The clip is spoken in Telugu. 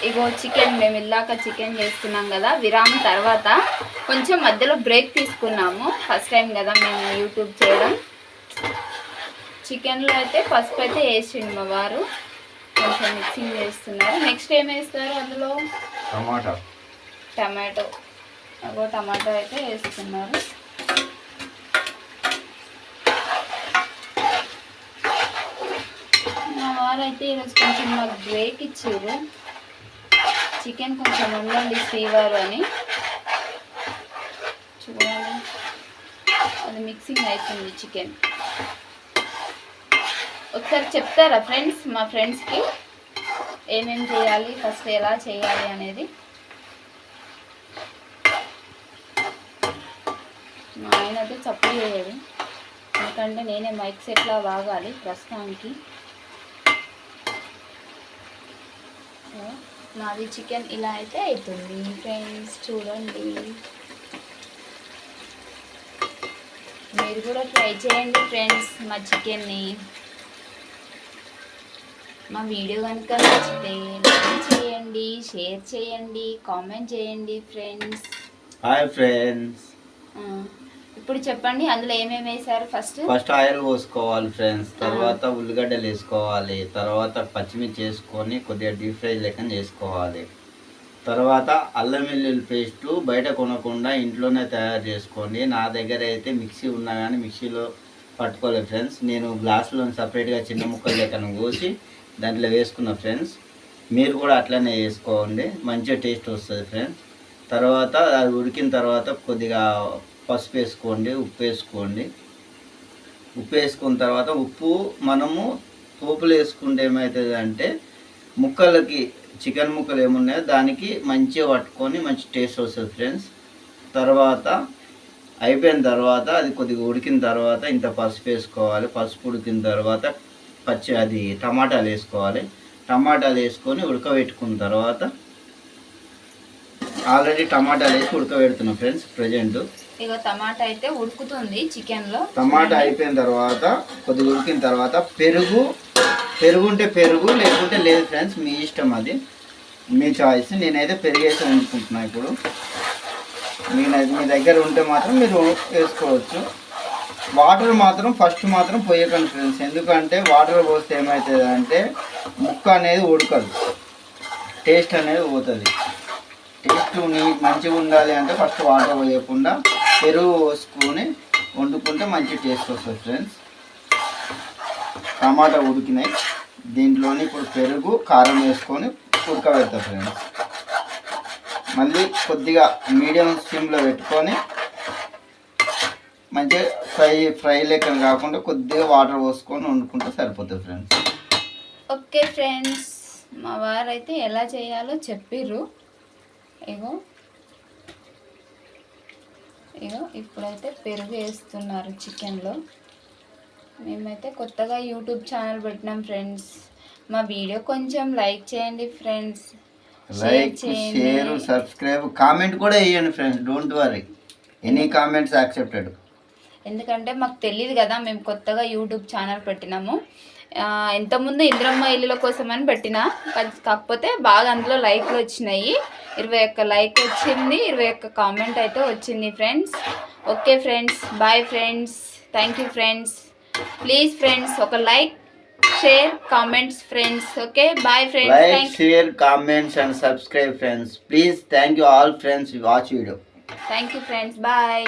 ఇగో చికెన్ మేము ఇల్లాక చికెన్ చేస్తున్నాం కదా, విరామం తర్వాత కొంచెం మధ్యలో బ్రేక్ తీసుకున్నాము. ఫస్ట్ టైం కదా మేము యూట్యూబ్ చేయడం. చికెన్లో అయితే పసుపు అయితే వేసిండు మా వారు, కొంచెం మిక్సింగ్ చేస్తున్నారు. నెక్స్ట్ ఏం వేస్తారు అందులో? టమాటో అగో టమాటో అయితే వేస్తున్నారు. మా వారు అయితే ఈరోజు కొంచెం మాకు బ్రేక్ ఇచ్చారు. చికెన్ కొంచెం ఉండండి శ్రీవారు అని. చూడాలి, అది మిక్సింగ్ అవుతుంది చికెన్. ఒకసారి చెప్తారా ఫ్రెండ్స్, మా ఫ్రెండ్స్కి ఏమేమి చేయాలి, ఫస్ట్ ఎలా చేయాలి అనేది? మా ఆయన అయితే చప్పుడు చేయడు, ఎందుకంటే నేనే మైక్ సెట్లా వాగాలి ప్రస్తుతానికి. నాది చికెన్ ఇలా అయితే అవుతుంది ఫ్రెండ్స్, చూడండి. మీరు కూడా ట్రై చేయండి ఫ్రెండ్స్ మా చికెన్ని. మా వీడియో కనుక నచ్చితే లైక్ చేయండి, షేర్ చేయండి, కామెంట్ చేయండి ఫ్రెండ్స్. Hi friends. ఇప్పుడు చెప్పండి అందులో ఏమేమి వేసారు? ఫస్ట్ ఆయిల్ పోసుకోవాలి ఫ్రెండ్స్, తర్వాత ఉల్లిగడ్డలు వేసుకోవాలి, తర్వాత పచ్చిమిర్చి వేసుకొని కొద్దిగా డీప్ ఫ్రై లెక్క చేసుకోవాలి. తర్వాత అల్లం వెల్లుల్లి పేస్ట్ బయట కొనకుండా ఇంట్లోనే తయారు చేసుకోండి. నా దగ్గర అయితే మిక్సీ ఉన్నా కానీ మిక్సీలో పట్టుకోలేదు ఫ్రెండ్స్. నేను గ్లాసులో సపరేట్గా చిన్న ముక్కలు లెక్కన కోసి దాంట్లో వేసుకున్నా ఫ్రెండ్స్. మీరు కూడా అట్లనే వేసుకోండి, మంచిగా టేస్ట్ వస్తుంది ఫ్రెండ్స్. తర్వాత అది ఉడికిన తర్వాత కొద్దిగా పసుపు వేసుకోండి, ఉప్పు వేసుకోండి. ఉప్పు వేసుకున్న తర్వాత ఉప్పు మనము పోపులు వేసుకుంటే ఏమవుతుంది అంటే ముక్కలకి, చికెన్ ముక్కలు ఏమున్నాయో దానికి మంచిగా పట్టుకొని మంచి టేస్ట్ వస్తుంది ఫ్రెండ్స్. తర్వాత అయిపోయిన తర్వాత అది కొద్దిగా ఉడికిన తర్వాత ఇంత పసుపు వేసుకోవాలి. పసుపు ఉడికిన తర్వాత టమాటాలు వేసుకోవాలి. టమాటాలు వేసుకొని ఉడకబెట్టుకున్న తర్వాత ఆల్రెడీ టమాటాలు వేసి ఉడకబెడుతున్నాం ఫ్రెండ్స్ ప్రజెంట్. ఇక టమాటా అయితే ఉడుకుతుంది చికెన్లో. టమాటా అయిపోయిన తర్వాత కొద్దిగా ఉడికిన తర్వాత పెరుగు ఉంటే పెరుగు, లేకుంటే లేదు ఫ్రెండ్స్, మీ ఇష్టం, అది మీ చాయిస్. నేనైతే పెరుగు వేసి వండుకుంటున్నాను ఇప్పుడు. మీ దగ్గర ఉంటే మాత్రం మీరు వేసుకోవచ్చు. వాటర్ మాత్రం ఫస్ట్ మాత్రం పోయకండి ఫ్రెండ్స్, ఎందుకంటే వాటర్ పోస్తే ఏమవుతుంది అంటే ముక్క అనేది ఉడకదు, టేస్ట్ అనేది పోతుంది. టేస్ట్ మంచిగా ఉండాలి అంటే ఫస్ట్ వాటర్ పోయకుండా పెరుగు పోసుకొని వండుకుంటే మంచి టేస్ట్ వస్తుంది ఫ్రెండ్స్. టమాటా ఉడికినాయి, దీంట్లోని ఇప్పుడు పెరుగు, కారం వేసుకొని ఉడకబెడతా ఫ్రెండ్స్. మళ్ళీ కొద్దిగా మీడియం స్టీమ్లో పెట్టుకొని మంచిగా ఫ్రై లెక్క కాకుండా కొద్దిగా వాటర్ పోసుకొని వండుకుంటే సరిపోతుంది ఫ్రెండ్స్. ఓకే ఫ్రెండ్స్, మా వారు అయితే ఎలా చేయాలో చెప్పిర్రు. ఇగో ఇప్పుడైతే పెరుగు వేస్తున్నారు చికెన్లో. మేమైతే కొత్తగా యూట్యూబ్ ఛానల్ పెట్టినాం ఫ్రెండ్స్. మా వీడియో కొంచెం లైక్ చేయండి friends, like, share, subscribe, comment కూడా వేయండి friends. Don't worry, any comments accepted. ఎందుకంటే మాకు తెలియదు కదా, మేము కొత్తగా యూట్యూబ్ ఛానల్ పెట్టినాము. ఇంతకుముందు ఇంద్రమ్మ ఇల్లుల కోసం అని పెట్టినా, కాకపోతే బాగా అందులో లైక్లు వచ్చినాయి. 21 లైక్ వచ్చింది, 21 కామెంట్ అయితే వచ్చింది friends. Okay friends, bye friends, thank you friends. Please friends ఒక like, share, comments friends. Okay, bye friends. Like, share, comments and subscribe friends. Please, thank you all friends who watch video. Thank you friends, bye.